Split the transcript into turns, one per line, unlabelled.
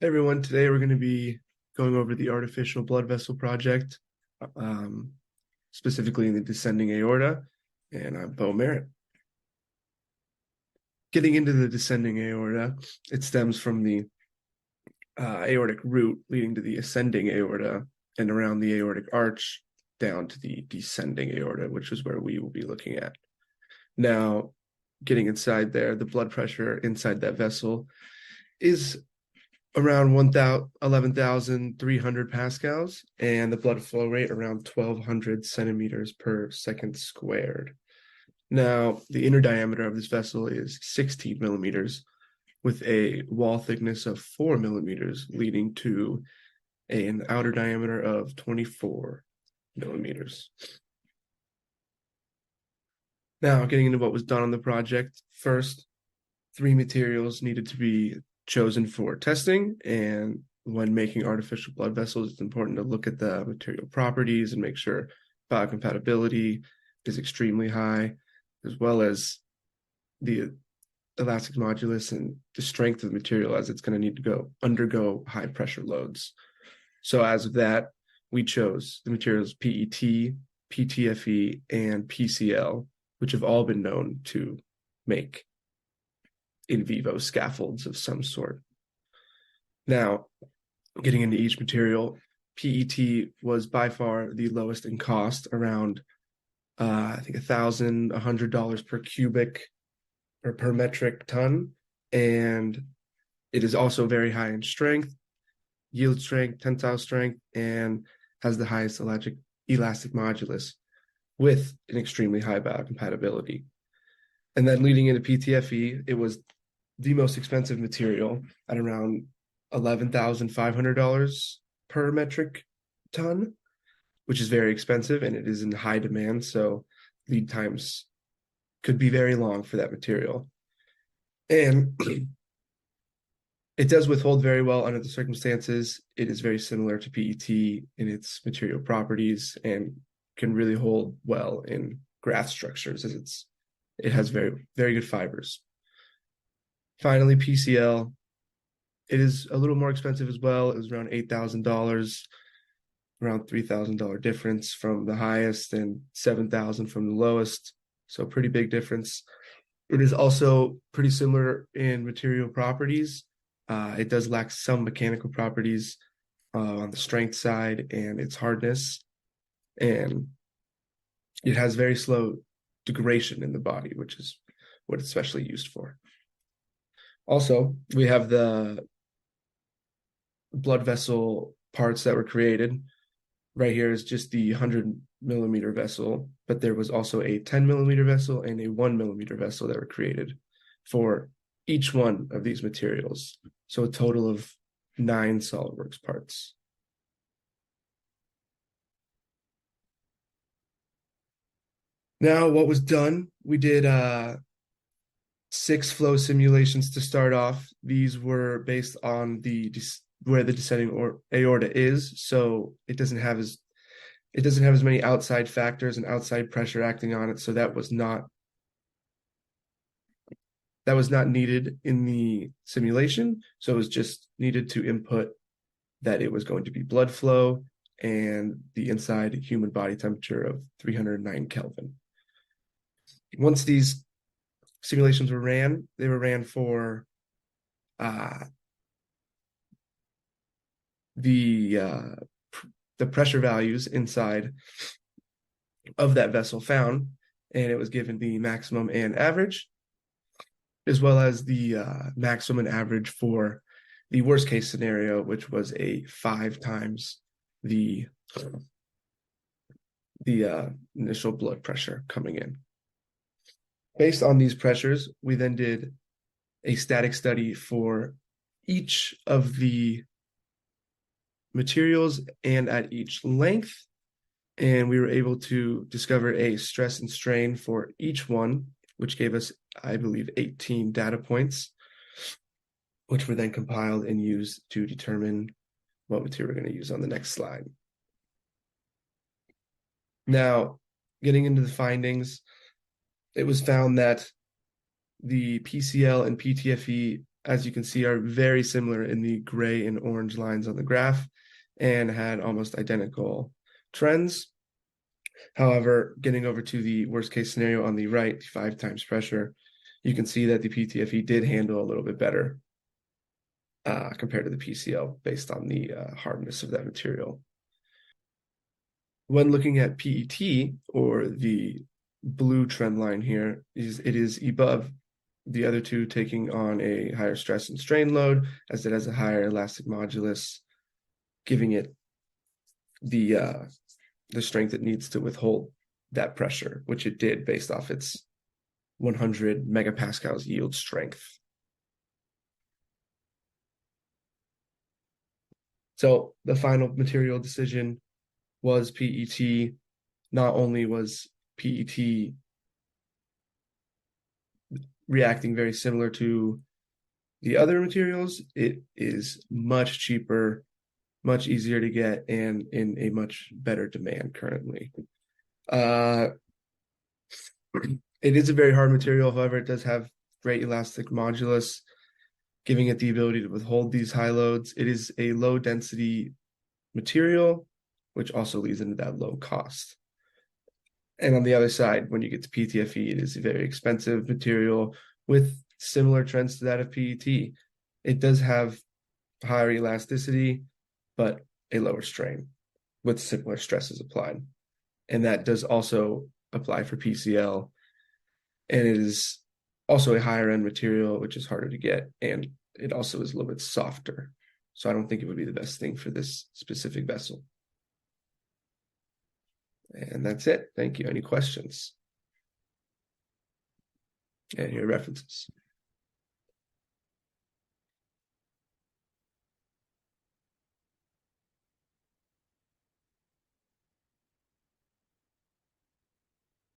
Hey everyone, today we're going to be going over the artificial blood vessel project, um, specifically in the descending aorta, and I'm Bo Merritt. Getting into the descending aorta, it stems from the aortic root leading to the ascending aorta and around the aortic arch down to the descending aorta, which is where we will be looking at. Now, getting inside there, the blood pressure inside that vessel is around 11,300 pascals, and the blood flow rate around 1,200 centimeters per second squared. Now, the inner diameter of this vessel is 16 millimeters, with a wall thickness of 4 millimeters, leading to an outer diameter of 24 millimeters. Now, getting into what was done on the project, first, 3 materials needed to be chosen for testing, and when making artificial blood vessels, it's important to look at the material properties and make sure biocompatibility is extremely high, as well as the elastic modulus and the strength of the material, as it's going to need to undergo high pressure loads. So as of that, we chose the materials PET, PTFE, and PCl, which have all been known to make in vivo scaffolds of some sort. Now, getting into each material, PET was by far the lowest in cost, around I think $1,100 per cubic or per metric ton, and it is also very high in strength, yield strength, tensile strength, and has the highest elastic modulus with an extremely high biocompatibility. And then leading into PTFE, it was the most expensive material at around $11,500 per metric ton, which is very expensive, and it is in high demand. So lead times could be very long for that material. And it does withhold very well under the circumstances. It is very similar to PET in its material properties and can really hold well in graft structures, as it has very, very good fibers. Finally, PCl, it is a little more expensive as well. It was around $8,000, around $3,000 difference from the highest and $7,000 from the lowest. So pretty big difference. It is also pretty similar in material properties. It does lack some mechanical properties on the strength side and its hardness. And it has very slow degradation in the body, which is what it's especially used for. Also, we have the blood vessel parts that were created. Right here is just the 100 millimeter vessel, but there was also a 10 millimeter vessel and a 1 millimeter vessel that were created for each one of these materials. So a total of 9 SolidWorks parts. Now, what was done, we did 6 flow simulations to start off. These were based on where the descending aorta is, so it doesn't have as many outside factors and outside pressure acting on it. So that was not needed in the simulation. So it was just needed to input that it was going to be blood flow and the inside human body temperature of 309 Kelvin. Once these simulations were ran, they were ran for the pressure values inside of that vessel found, and it was given the maximum and average, as well as the maximum and average for the worst case scenario, which was a 5 times the initial blood pressure coming in. Based on these pressures, we then did a static study for each of the materials and at each length, and we were able to discover a stress and strain for each one, which gave us, I believe, 18 data points, which were then compiled and used to determine what material we're going to use on the next slide. Now, getting into the findings, it was found that the PCl and PTFE as you can see, are very similar in the gray and orange lines on the graph and had almost identical trends. However, getting over to the worst case scenario on the right, 5 times pressure, you can see that the PTFE did handle a little bit better compared to the PCL based on the hardness of that material. When looking at PET, or the blue trend line here, it is above the other two, taking on a higher stress and strain load, as it has a higher elastic modulus, giving it the strength it needs to withhold that pressure, which it did based off its 100 megapascals yield strength. So the final material decision was PET. Not only was PET reacting very similar to the other materials, it is much cheaper, much easier to get, and in a much better demand currently. It is a very hard material, however, it does have great elastic modulus, giving it the ability to withhold these high loads. It is a low density material, which also leads into that low cost. And on the other side, when you get to PTFE, it is a very expensive material with similar trends to that of PET. It does have higher elasticity, but a lower strain with similar stresses applied. And that does also apply for PCL. And it is also a higher end material, which is harder to get. And it also is a little bit softer. So I don't think it would be the best thing for this specific vessel. And that's it. Thank you. Any questions? And your references.